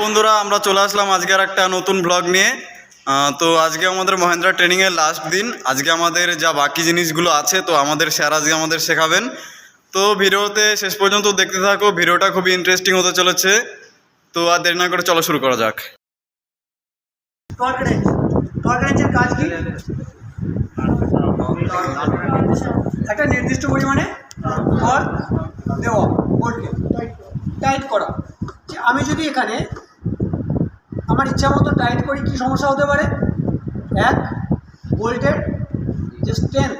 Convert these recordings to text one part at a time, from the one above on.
বন্ধুরা আমরা চলে আসলাম আজকের একটা নতুন ব্লগ নিয়ে। তো আজকে আমাদের মহেন্দ্রা ট্রেনিংয়ের লাস্ট দিন। আজকে আমাদের যা বাকি জিনিসগুলো আছে তো আমাদের স্যার আজকে আমাদের শেখাবেন। তো ভিডিওতে শেষ পর্যন্ত দেখতে থাকো, ভিডিওটা খুবই ইন্টারেস্টিং হতে চলেছে। তো আর দেরি না করে চলো শুরু করা যাক। টর্ক রেঞ্জের কাজ কি? একটা নির্দিষ্ট পরিমাণে টর্ক দেওয়া, বোল্টকে টাইট করা। যে আমি যদি এখানে আমার ইচ্ছা মতো টাইট করি, কী সমস্যা হতে পারে? এক, বোল্টের যে স্ট্রেংথ,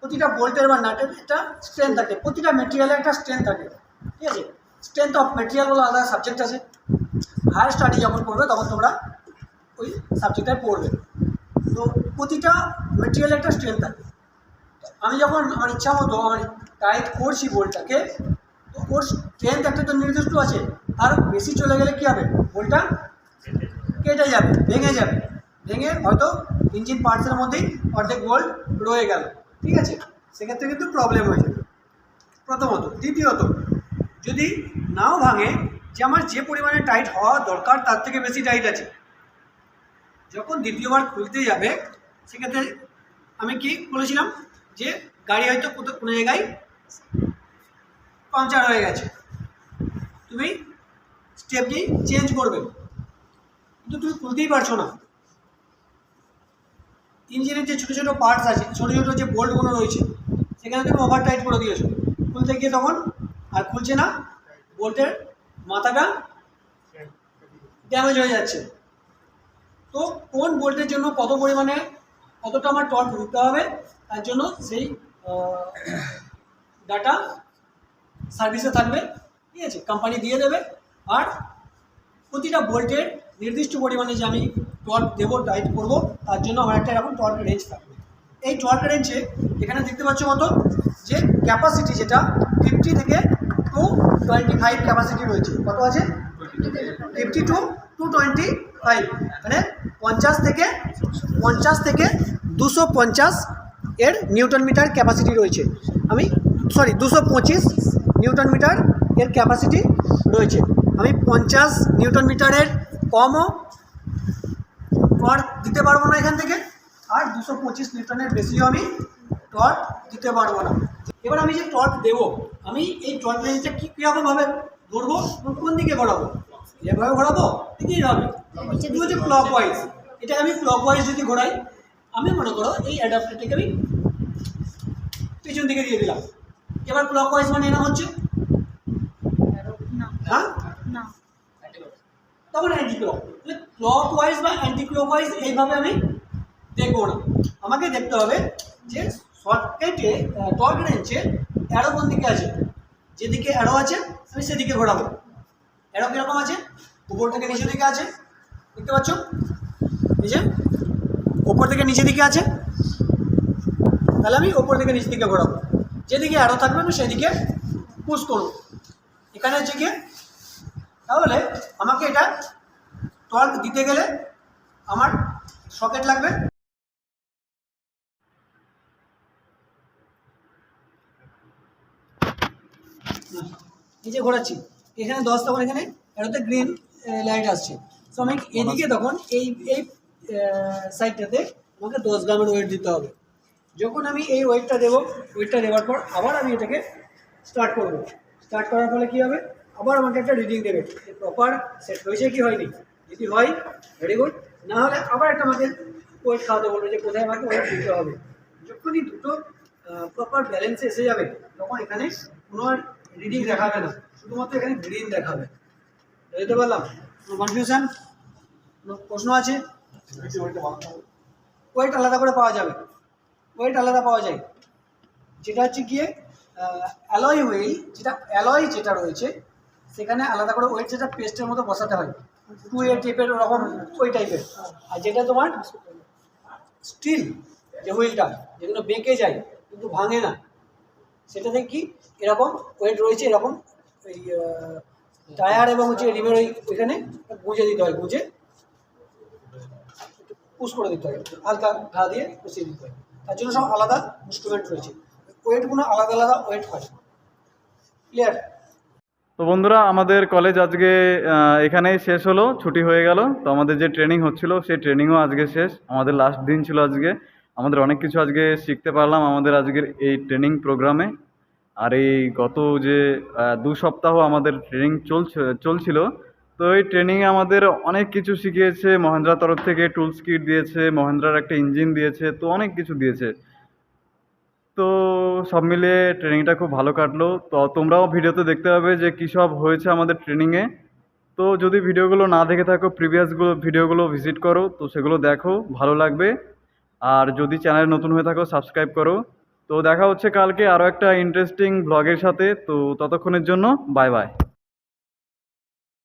প্রতিটা বোল্টের বা নাটের একটা স্ট্রেংথ থাকে, প্রতিটা মেটেরিয়ালের একটা স্ট্রেংথ থাকে, ঠিক আছে? স্ট্রেংথ অফ মেটেরিয়াল বলে আলাদা সাবজেক্ট আছে। হায়ার স্টাডি যখন করবে তখন তোমরা ওই সাবজেক্টটায় পড়বে। তো প্রতিটা মেটেরিয়ালের একটা স্ট্রেংথ থাকে। তো আমি যখন আমার ইচ্ছা মতো আমি টাইট করছি বোল্টটাকে, তো ওর স্ট্রেংথ একটা তো নির্দিষ্ট আছে, আর বেশি চলে গেলে কী হবে? বোল্টটা কেটে যাবে, ভেঙে যাবে, ভেঙে হয়তো ইঞ্জিন পার্টসের মধ্যেই অর্ধেক বোল্ট রয়ে গেল, ঠিক আছে? সেক্ষেত্রে কিন্তু প্রবলেম হয়ে যাবে প্রথমত। দ্বিতীয়ত, যদি নাও ভাঙে, যে আমার যে পরিমাণে টাইট হওয়া দরকার তার থেকে বেশি টাইট আছে, যখন দ্বিতীয়বার খুলতে যাবে সেক্ষেত্রে আমি কি বলেছিলাম যে গাড়ি হয়তো কোনো জায়গায় পাংচার হয়ে গেছে, তুমি স্টেপনি চেঞ্জ করবে, কিন্তু তুমি খুলতেই পারছো না। ইঞ্জিনের যে ছোটো ছোটো পার্টস আছে, ছোটো ছোটো যে বোল্টগুলো রয়েছে, সেখানে তুমি ওভার টাইট করে দিয়েছো, খুলতে গিয়ে তখন আর খুলছে না, বোল্টের মাথাটা ড্যামেজ হয়ে যাচ্ছে। তো কোন বোল্টের জন্য কত পরিমাণে কতটা আমার টর্ক দিতে হবে, তার জন্য সেই ডাটা সার্ভিসে থাকবে, ঠিক আছে? কোম্পানি দিয়ে দেবে। আর প্রতিটা বোল্টের নির্দিষ্ট পরিমাণে যে আমি টর্ক দেবো, টাইট করবো, তার জন্য আমার একটা এরকম টর্ক রেঞ্জ থাকবে। এই টর্ক রেঞ্জে এখানে দেখতে পাচ্ছ কত, যে ক্যাপাসিটি যেটা 50 থেকে 225 ক্যাপাসিটি রয়েছে। কত আছে? 50 to 225, মানে 50 থেকে 250 এর নিউটন মিটার ক্যাপাসিটি রয়েছে। 225 নিউটন মিটার এর ক্যাপাসিটি রয়েছে। আমি 50 নিউটন মিটারের কমও টর্ক দিতে পারবো না এখান থেকে, আর 225 নিউটনের বেশিও আমি টর্ক দিতে পারবো না। এবার আমি যে টর্ক দেবো, আমি এই টর্ক রেঞ্জটা কীরকমভাবে ধরবো এবং কোন দিকে ঘোরাবো? এভাবে ঘোরাবো, ঠিকই হবে। এটা হচ্ছে ক্লক ওয়াইজ। এটা আমি ক্লক ওয়াইজ যদি ঘোরাই, আমি মনে করো এই অ্যাডাপ্টারটাকে আমি পিছন দিকে দিয়ে দিলাম। এবার ক্লক ওয়াইজ মানে এরকম হচ্ছে, হ্যাঁ, তখন অ্যান্টি ক্লক। ক্লক ওয়াইজ বা অ্যান্টি ক্লক ওয়াইজ এইভাবে আমি দেখবো না, আমাকে দেখতে হবে যে শর্টকাটে টর্ক রেঞ্জে অ্যারো কোন দিকে আছে। যেদিকে অ্যারো আছে আমি সেদিকে ঘোরাবো। অ্যারো কীরকম আছে? উপর থেকে নিচের দিকে আছে, দেখতে পাচ্ছ? এই যে ওপর থেকে নিচের দিকে আছে, তাহলে আমি ওপর থেকে নিচের দিকে ঘোরাবো। যেদিকে অ্যারো থাকবে আমি সেদিকে পুশ করবো। এখানে হচ্ছে গিয়ে, তাহলে আমাকে এটা টর্ক দিতে গেলে আমার সকেট লাগবে। এই যে ঘোরাচ্ছি, এখানে 10, তখন এখানে এটাতে গ্রিন লাইট আসছে। তো আমি এদিকে তখন এই সাইডটাতে আমাকে 10 গ্রামের ওয়েট দিতে হবে। যখন আমি এই ওয়েটটা দেবো, ওয়েটটা দেওয়ার পর আবার আমি এটাকে স্টার্ট করব। স্টার্ট করার ফলে কী হবে? আবার আমাকে একটা রিডিং দেবে, প্রপার সেট হয়েছে কি হয়নি। যদি হয় ভেরি গুড, না হলে আবার একটা আমাকে ওয়েট খাওয়াতে বলবে যে কোথায় আমাকে ওয়েট দিতে হবে। যখনই দুটো প্রপার ব্যালেন্সে এসে যাবে, তখন এখানে কোনো আর রিডিং দেখাবে না, শুধুমাত্র এখানে গ্রিন দেখাবে। বুঝতে পারলাম? কোনো কনফিউশন, কোনো প্রশ্ন আছে? ওয়েট আলাদা করে পাওয়া যাবে, ওয়েট আলাদা পাওয়া যায়। যেটা হচ্ছে গিয়ে অ্যালয় হুইল, যেটা রয়েছে সেখানে আলাদা করে ওয়েট, যেটা পেস্টের মতো বসাতে হয়, 2A টাইপের ওরকম ওই টাইপের। আর যেটা তোমার স্টিল যে হুইলটা, যেগুলো বেঁকে যায় কিন্তু ভাঙে না, সেটাতে কি এরকম ওয়েট রয়েছে, এরকম এই টায়ার এবং হচ্ছে রিমের ওইখানে গুঁজে দিতে হয়, গুঁজে পুশ করে দিতে হয়, হালকা ঘা দিয়ে পুষিয়ে দিতে হয়। তার জন্য সব আলাদা ইনস্ট্রুমেন্ট রয়েছে, ওয়েটগুলো আলাদা আলাদা ওয়েট হয়। ক্লিয়ার? তো বন্ধুরা, আমাদের কলেজ আজকে এখানেই শেষ হলো, ছুটি হয়ে গেল। তো আমাদের যে ট্রেনিং হচ্ছিল সেই ট্রেনিংও আজকে শেষ, আমাদের লাস্ট দিন ছিল আজকে। আমাদের অনেক কিছু আজকে শিখতে পারলাম আমাদের আজকের এই ট্রেনিং প্রোগ্রামে। আর এই গত যে 2 সপ্তাহ আমাদের ট্রেনিং চলছিল, তো এই ট্রেনিংয়ে আমাদের অনেক কিছু শিখিয়েছে। মহেন্দ্রার তরফ থেকে টুলস কিট দিয়েছে, মহেন্দ্রার একটা ইঞ্জিন দিয়েছে, তো অনেক কিছু দিয়েছে। তো সব মিলিয়ে ট্রেনিংটা খুব ভালো কাটলো। তো তোমরাও ভিডিওতে দেখতে পাবে যে কী সব হয়েছে আমাদের ট্রেনিংয়ে। তো যদি ভিডিওগুলো না দেখে থাকো, প্রিভিয়াসগুলো ভিডিওগুলো ভিজিট করো, তো সেগুলো দেখো, ভালো লাগবে। আর যদি চ্যানেলে নতুন হয়ে থাকো, সাবস্ক্রাইব করো। তো দেখা হচ্ছে কালকে আরও একটা ইন্টারেস্টিং ব্লগের সাথে। তো ততক্ষণের জন্য বাই বাই।